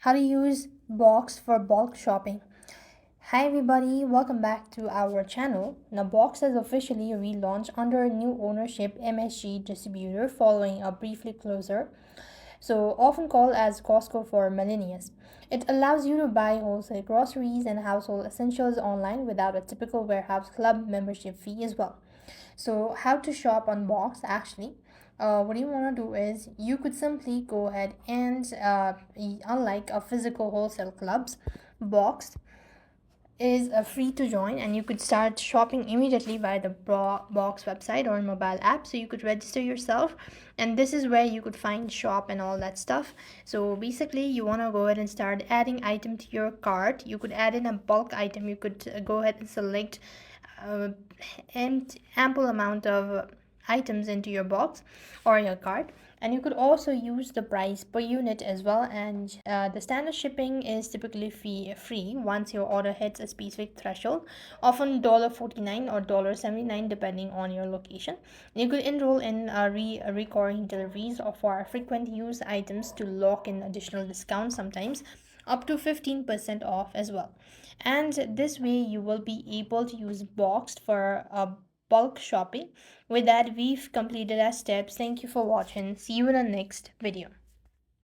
How to use Box for bulk shopping. Hi everybody, welcome back to our channel. Now Box has officially relaunched under a new ownership MSG distributor following a briefly closer, so often called as Costco for millennials. It allows you to buy wholesale groceries and household essentials online without a typical warehouse club membership fee as well. So, how to shop on Box actually? What you want to do is you could simply go ahead and, unlike a physical wholesale clubs, Box is free to join and you could start shopping immediately via the Box website or mobile app. So you could register yourself, and this is where you could find shop and all that stuff. So basically you want to go ahead and start adding item to your cart. You could add in a bulk item. You could go ahead and select uh, ample amount of items into your box or your cart, and you could also use the price per unit as well. And the standard shipping is typically fee free once your order hits a specific threshold, often $49 or $79 depending on your location. You could enroll in recurring deliveries or for frequent use items to lock in additional discounts, sometimes up to 15% off as well. And this way you will be able to use Boxed for bulk shopping. With that, we've completed our steps. Thank you for watching. See you in the next video.